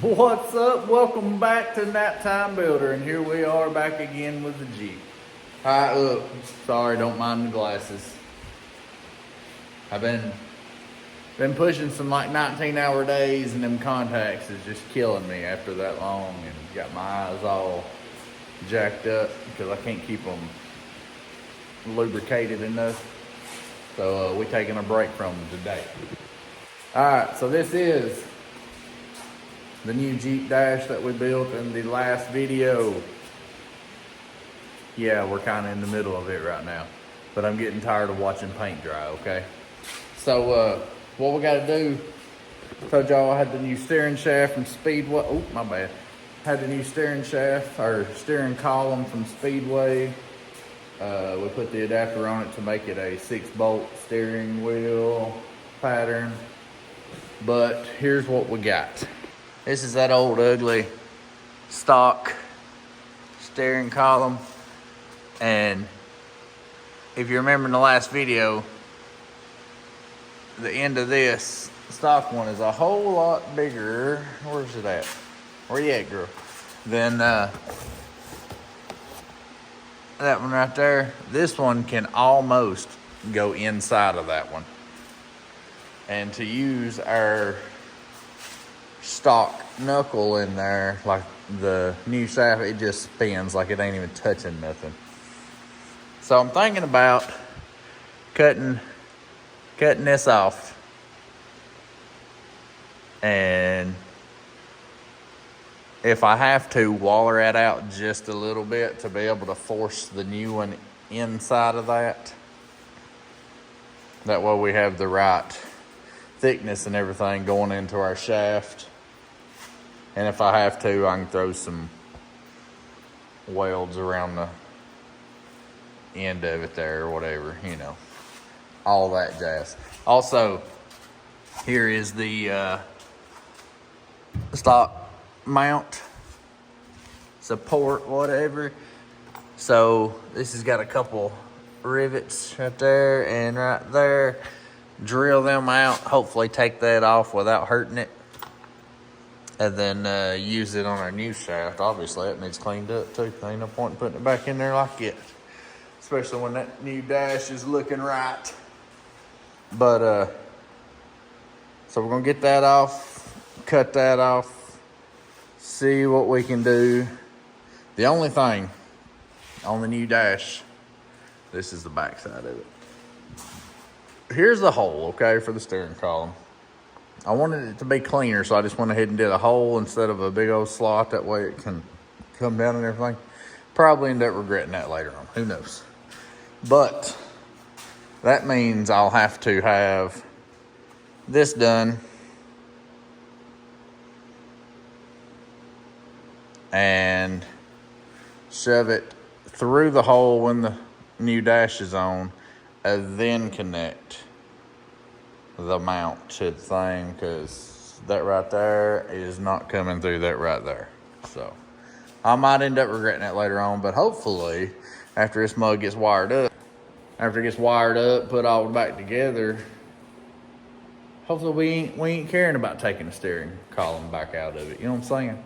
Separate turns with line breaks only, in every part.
What's up? Welcome back to Nap Time Builder, and here we are back again with the Jeep. Hi, look, sorry, don't mind the glasses. I've been pushing some like 19-hour days, and them contacts is just killing me after that long, and got my eyes all jacked up because I can't keep them lubricated enough. So we're taking a break from them today. All right, so this is the new Jeep dash that we built in the last video. Yeah, we're kind of in the middle of it right now, but I'm getting tired of watching paint dry, okay? So what we gotta do, I told y'all I had the new steering shaft from Speedway. Oh, my bad. Had the new steering shaft, or steering column from Speedway. We put the adapter on it to make it a 6-bolt steering wheel pattern. But here's what we got. This is that old ugly stock steering column. And if you remember in the last video, the end of this stock one is a whole lot bigger. Where's it at? Where you at, girl? Than that one right there. This one can almost go inside of that one. And to use our stock knuckle in there, like the new shaft, it just spins like it ain't even touching nothing. So I'm thinking about cutting this off and if I have to, waller it out just a little bit to be able to force the new one inside of that. That way we have the right thickness and everything going into our shaft. And if I have to, I can throw some welds around the end of it there or whatever, you know, all that jazz. Also, here is the stock mount support, whatever. So this has got a couple rivets right there and right there. Drill them out, hopefully take that off without hurting it. And then use it on our new shaft. Obviously, it needs cleaned up too. Ain't no point in putting it back in there like it. Especially when that new dash is looking right. But, so we're gonna get that off, cut that off, see what we can do. The only thing on the new dash, this is the back side of it. Here's the hole, okay, for the steering column. I wanted it to be cleaner, so I just went ahead and did a hole instead of a big old slot. That way it can come down and everything. Probably end up regretting that later on. Who knows? But that means I'll have to have this done and shove it through the hole when the new dash is on, and then connect the mount to the thing, because that right there is not coming through that right there. So I might end up regretting that later on, but hopefully after this mug gets wired up, put all back together, hopefully we ain't caring about taking the steering column back out of it. You know what I'm saying?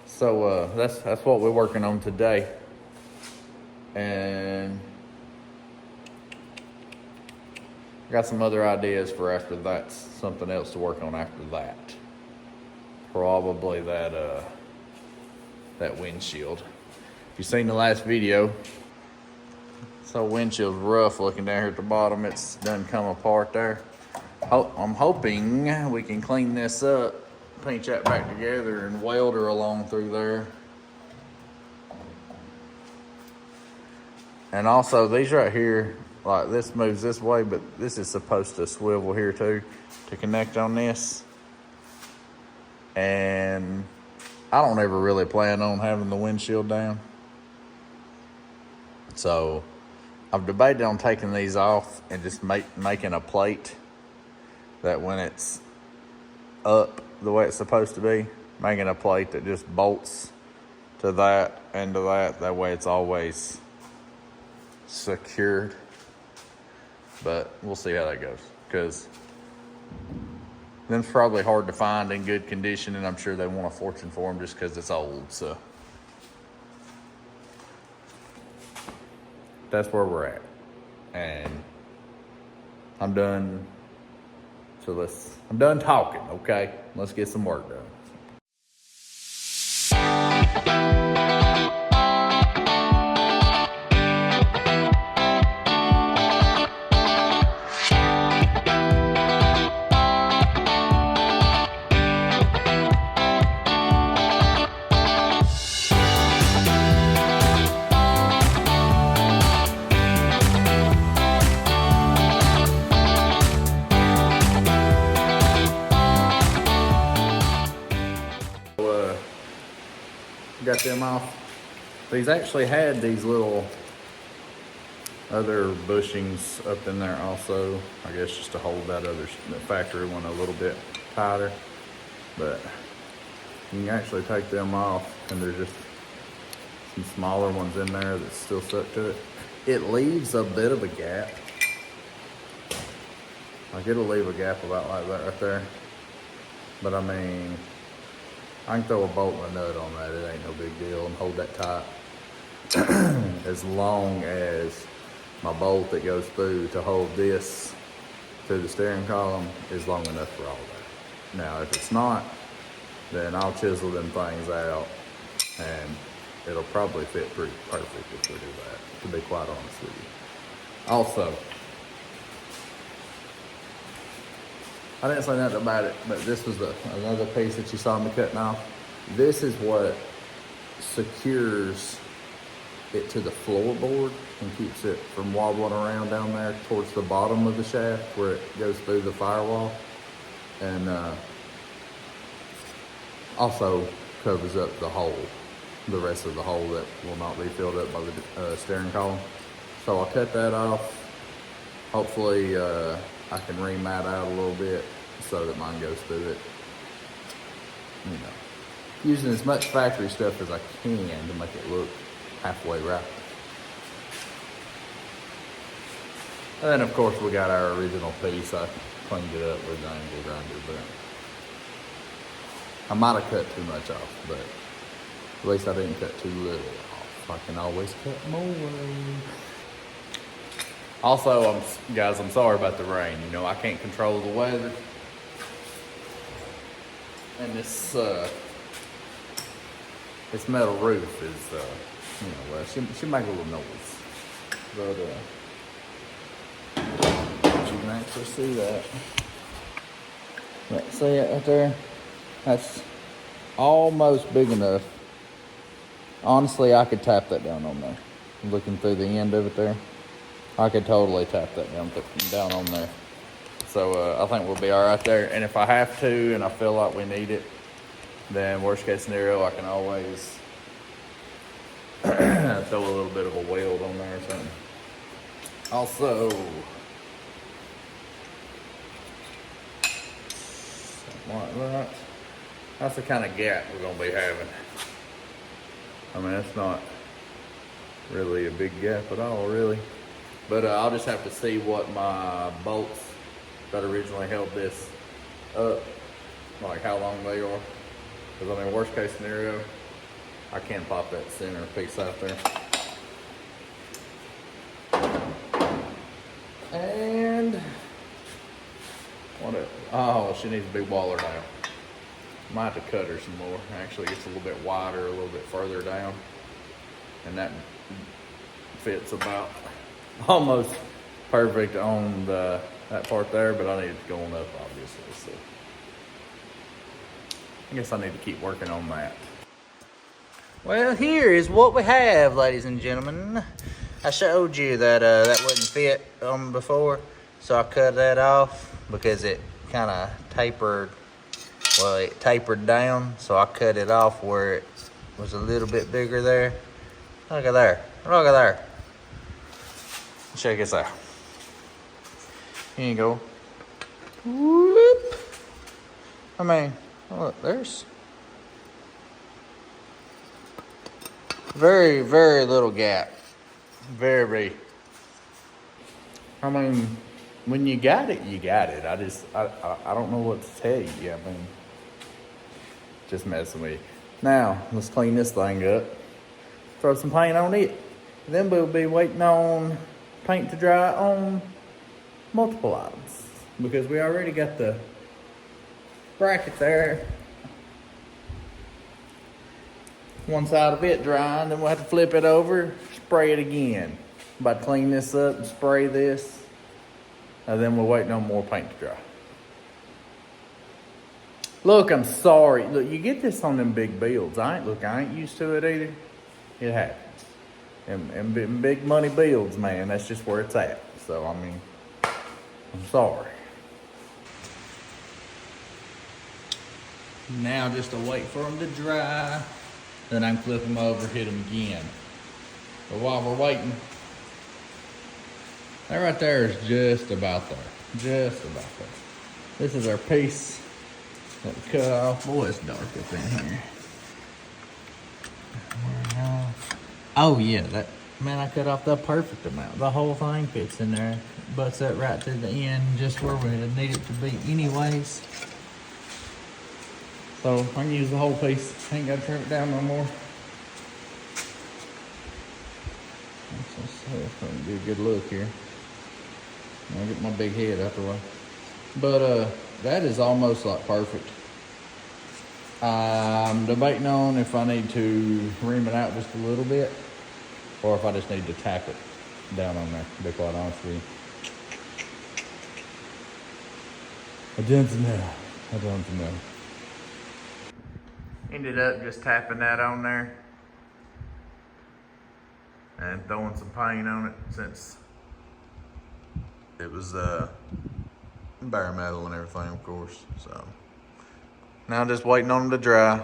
So that's what we're working on today. And got some other ideas for after that, something else to work on after that. Probably that windshield. If you've seen the last video, so windshield's rough looking down here at the bottom. It's done come apart there. I'm hoping we can clean this up, pinch that back together and weld her along through there. And also these right here, like this moves this way, but this is supposed to swivel here too to connect on this. And I don't ever really plan on having the windshield down. So I've debated on taking these off and just making a plate that when it's up the way it's supposed to be, making a plate that just bolts to that and to that. That way it's always secured. But we'll see how that goes, because Them's probably hard to find in good condition, and I'm sure they want a fortune for them just because it's old. So that's where we're at, and I'm done. So I'm done talking. Okay, let's get some work done. Got them off. These actually had these little other bushings up in there also, I guess just to hold that factory one a little bit tighter. But you can actually take them off, and there's just some smaller ones in there that's still stuck to it. It leaves a bit of a gap. Like, it'll leave a gap about like that right there. But I mean, I can throw a bolt and a nut on that. It ain't no big deal, and hold that tight. As long as my bolt that goes through to hold this to the steering column is long enough for all that. Now, if it's not, then I'll chisel them things out, and it'll probably fit pretty perfect if we do that, to be quite honest with you. Also, I didn't say nothing about it, but this was another piece that you saw me cutting off. This is what secures it to the floorboard and keeps it from wobbling around down there towards the bottom of the shaft where it goes through the firewall. And also covers up the rest of the hole that will not be filled up by the steering column. So I'll cut that off. Hopefully I can remat out a little bit so that mine goes through it. You know, using as much factory stuff as I can to make it look halfway right. And then of course we got our original piece. I cleaned it up with an angle grinder, but I might have cut too much off, but at least I didn't cut too little off. I can always cut more. Also, guys, I'm sorry about the rain. You know, I can't control the weather. And this metal roof is, you know, well, she make a little noise. But, you can actually see that. See it right there? That's almost big enough. Honestly, I could tap that down on there. Looking through the end of it there. I could totally tap that down on there. So I think we'll be all right there. And if I have to and I feel like we need it, then worst case scenario, I can always throw a little bit of a weld on there or something. Also, something like that. That's the kind of gap we're gonna be having. I mean, it's not really a big gap at all, really. But I'll just have to see what my bolts that originally held this up, like how long they are. Because I mean, worst case scenario, I can pop that center piece out there. And oh, she needs to be wallered out. Might have to cut her some more. Actually, it's a little bit wider, a little bit further down, and that fits about almost perfect on that part there, but I need it going up, obviously. So I guess I need to keep working on that. Well, here is what we have, ladies and gentlemen. I showed you that that wouldn't fit before, so I cut that off because it kind of tapered. Well, it tapered down, so I cut it off where it was a little bit bigger there. Look at there. Look at there. Check this out. Here you go. Whoop. I mean, look, there's very, very little gap. Very, I mean, when you got it, you got it. I don't know what to tell you. I mean, just messing with you. Now, let's clean this thing up. Throw some paint on it. Then we'll be waiting on paint to dry on multiple items. Because we already got the bracket there. One side of it dry, and then we'll have to flip it over, spray it again. About to clean this up and spray this. And then we're waiting on more paint to dry. Look, I'm sorry. Look, you get this on them big builds. I ain't used to it either. It happens. And big money builds, man, that's just where it's at. So, I mean, I'm sorry. Now just to wait for them to dry. Then I can flip them over, hit them again. But while we're waiting, that right there is just about there. Just about there. This is our piece that we cut off. Boy, it's dark up in here. Oh yeah, that man, I cut off the perfect amount. The whole thing fits in there. Butts that right to the end, just where we need it to be anyways. So I can use the whole piece. Ain't gotta trim it down no more. That's gonna be a good look here. I'll get my big head out the way. But that is almost like perfect. I'm debating on if I need to ream it out just a little bit, or if I just need to tack it down on there, to be quite honest with you. I don't know. Ended up just tapping that on there and throwing some paint on it since it was bare metal and everything, of course. So now just waiting on them to dry.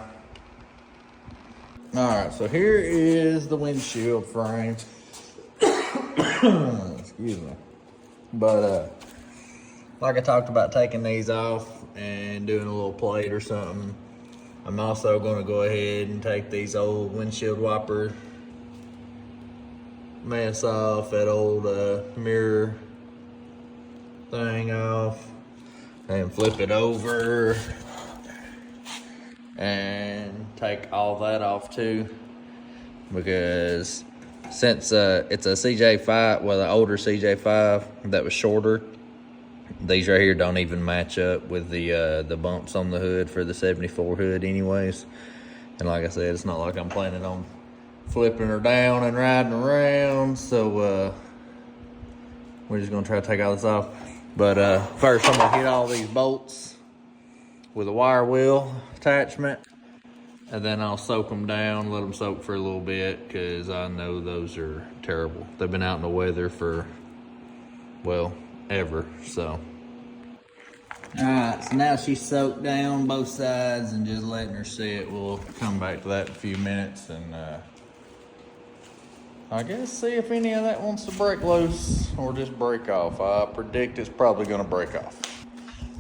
All right, so here is the windshield frame. Excuse me. But like I talked about taking these off and doing a little plate or something. I'm also going to go ahead and take these old windshield wiper mess off, that old mirror thing off, and flip it over and take all that off too, because since it's a CJ5, well, the older CJ5 that was shorter, these right here don't even match up with the bumps on the hood for the 74 hood anyways. And like I said, it's not like I'm planning on flipping her down and riding around. So we're just gonna try to take all this off. But first I'm gonna hit all these bolts with a wire wheel attachment. And then I'll soak them down, let them soak for a little bit, because I know those are terrible. They've been out in the weather for, well, ever, so. All right, so now she's soaked down both sides and just letting her sit. We'll come back to that in a few minutes and I guess see if any of that wants to break loose or just break off. I predict it's probably gonna break off.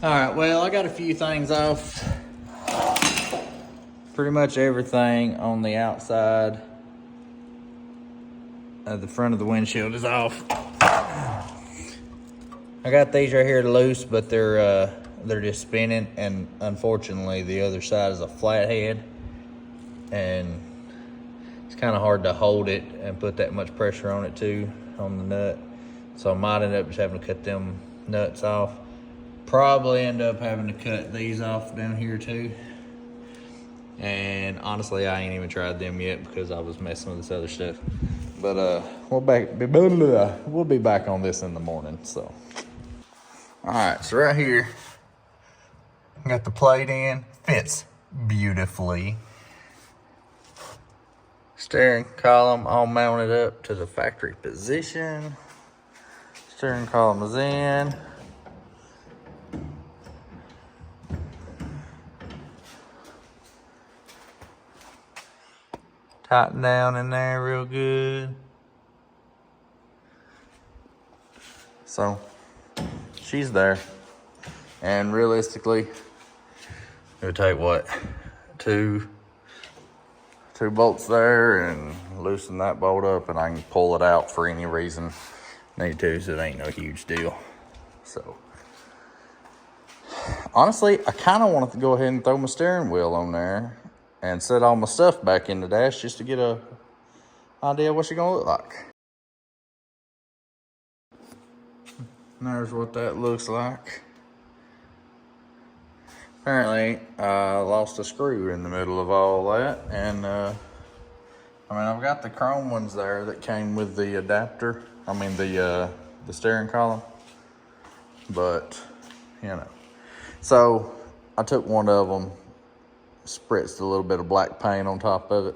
All right, well, I got a few things off. Pretty much everything on the outside of the front of the windshield is off. I got these right here loose, but they're just spinning, and unfortunately the other side is a flathead, and it's kind of hard to hold it and put that much pressure on it too, on the nut. So I might end up just having to cut them nuts off. Probably end up having to cut these off down here too. And honestly, I ain't even tried them yet because I was messing with this other stuff. But we'll be back on this in the morning. So, all right, so right here, got the plate in, fits beautifully. Steering column all mounted up to the factory position. Steering column is in. Tighten down in there real good. So she's there, and realistically it would take what, two bolts there, and loosen that bolt up, and I can pull it out for any reason I need to, so it ain't no huge deal. So honestly, I kind of wanted to go ahead and throw my steering wheel on there and set all my stuff back in the dash just to get a idea of what she's gonna look like. And there's what that looks like. Apparently, I lost a screw in the middle of all that, and I've got the chrome ones there that came with the adapter. The steering column, but you know. So I took one of them, spritzed a little bit of black paint on top of it,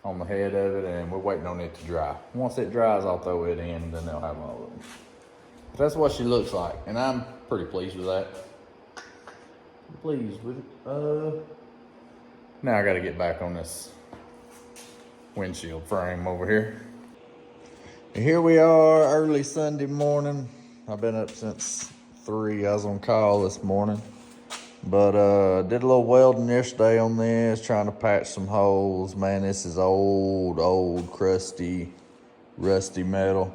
on the head of it, and we're waiting on it to dry. Once it dries, I'll throw it in, and then they'll have all of them. But that's what she looks like, and I'm pretty pleased with that. Pleased with it. Now I got to get back on this windshield frame over here. And here we are, early Sunday morning. I've been up since 3. I was on call this morning. But did a little welding yesterday on this, trying to patch some holes. Man, this is old, crusty, rusty metal.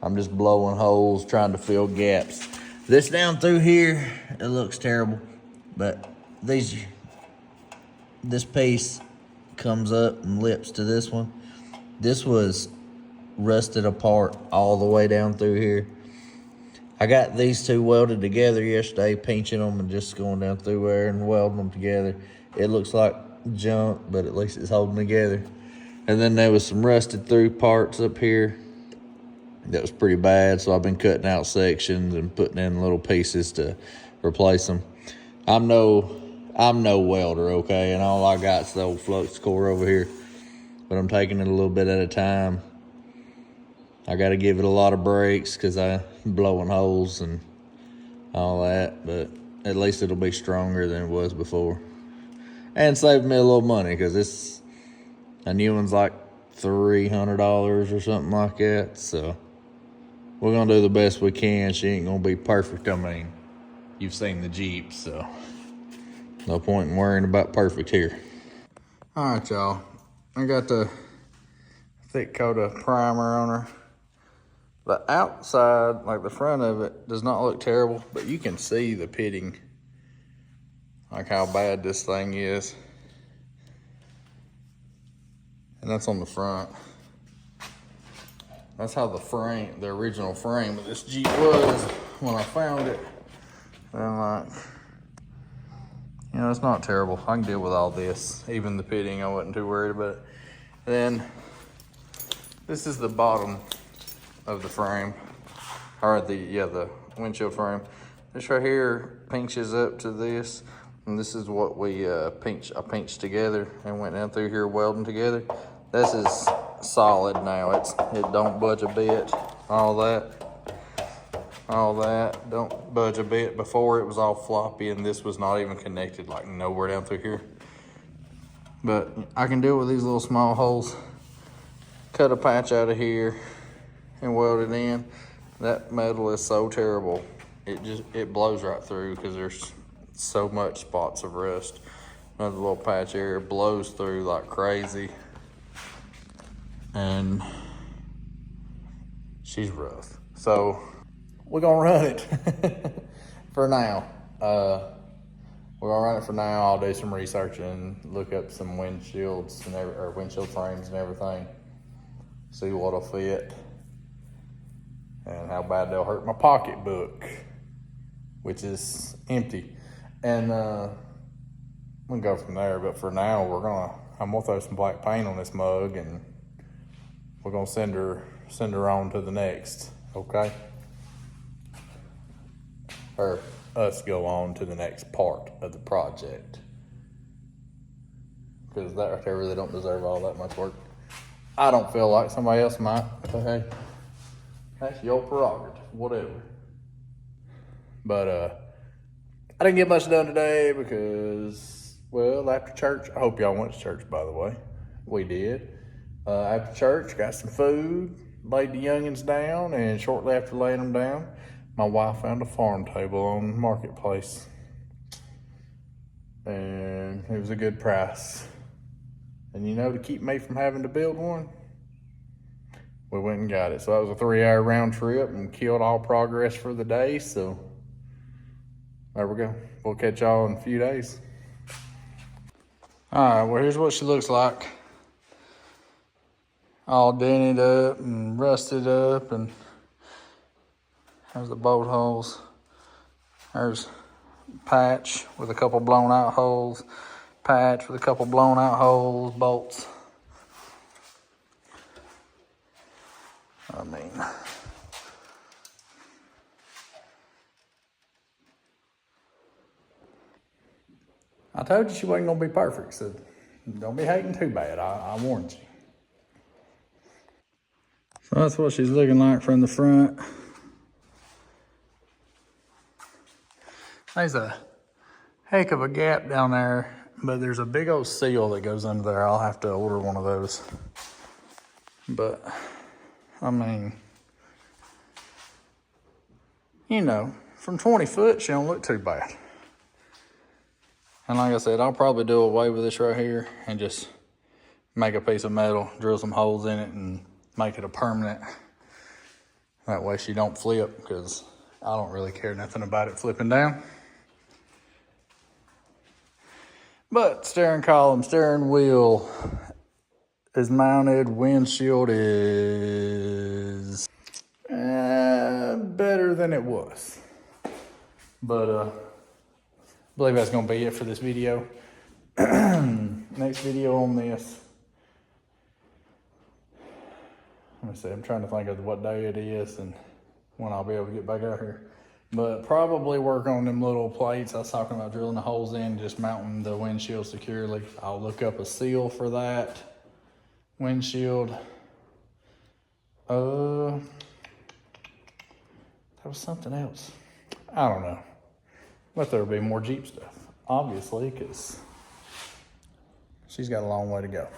I'm just blowing holes, trying to fill gaps. This down through here, it looks terrible. But this piece comes up and lips to this one. This was rusted apart all the way down through here. I got these two welded together yesterday, pinching them and just going down through there and welding them together. It looks like junk, but at least it's holding together. And then there was some rusted through parts up here that was pretty bad, so I've been cutting out sections and putting in little pieces to replace them. I'm no welder, okay, and all I got is the old flux core over here, but I'm taking it a little bit at a time. I got to give it a lot of breaks because I'm blowing holes and all that, but at least it'll be stronger than it was before. And save me a little money because a new one's like $300 or something like that, so we're going to do the best we can. She ain't going to be perfect. I mean, you've seen the Jeep, so no point in worrying about perfect here. All right, y'all. I got the thick coat of primer on her. The outside, like the front of it, does not look terrible, but you can see the pitting, like how bad this thing is. And that's on the front. That's how the original frame of this Jeep was when I found it. And I'm like, it's not terrible. I can deal with all this. Even the pitting, I wasn't too worried about it. Then, this is the bottom of the frame, or the windshield frame. This right here pinches up to this, and this is what I pinched together and went down through here welding together. This is solid now. It don't budge a bit. All that don't budge a bit. Before it was all floppy, and this was not even connected, like nowhere down through here. But I can deal with these little small holes. Cut a patch out of here and weld it in. That metal is so terrible. It blows right through because there's so much spots of rust. Another little patch area blows through like crazy. And she's rough. So we're gonna run it for now. We're gonna run it for now. I'll do some research and look up some windshields or windshield frames and everything. See what'll fit and how bad they'll hurt my pocketbook, which is empty. And we'll go from there. But for now, I'm gonna throw some black paint on this mug, and we're gonna send her on to the next. Okay. Or us go on to the next part of the project, because that right there really don't deserve all that much work. I don't feel like somebody else might, but hey, that's your prerogative, whatever. But I didn't get much done today because, well, after church, I hope y'all went to church, by the way. We did. After church, got some food, laid the youngins down, and shortly after laying them down, my wife found a farm table on Marketplace. And it was a good price. And to keep me from having to build one, we went and got it. So that was a 3-hour round trip and killed all progress for the day. So there we go. We'll catch y'all in a few days. All right, well, here's what she looks like. All dented up and rusted up, and there's the bolt holes. There's patch with a couple blown out holes. Patch with a couple blown out holes, bolts. I mean, I told you she wasn't gonna be perfect, so don't be hating too bad. I warned you. So that's what she's looking like from the front. There's a heck of a gap down there, but there's a big old seal that goes under there. I'll have to order one of those. But, I mean, you know, from 20 foot, she don't look too bad. And like I said, I'll probably do away with this right here and just make a piece of metal, drill some holes in it, and make it a permanent. That way she don't flip, because I don't really care nothing about it flipping down. But steering column, steering wheel is mounted. Windshield is better than it was. But I believe that's going to be it for this video. Next video on this. Let me see, I'm trying to think of what day it is and when I'll be able to get back out here. But probably work on them little plates I was talking about, drilling the holes in, just mounting the windshield securely. I'll look up a seal for that windshield. That was something else. I don't know. But there'll be more Jeep stuff, obviously, because she's got a long way to go.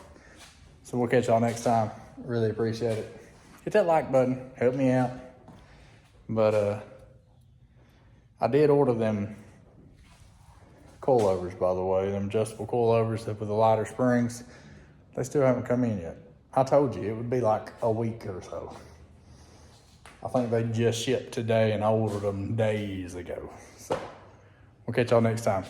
So we'll catch y'all next time. Really appreciate it. Hit that like button, help me out. But I did order them coilovers, by the way, them adjustable coilovers with the lighter springs. They still haven't come in yet. I told you it would be like a week or so. I think they just shipped today and I ordered them days ago. So we'll catch y'all next time.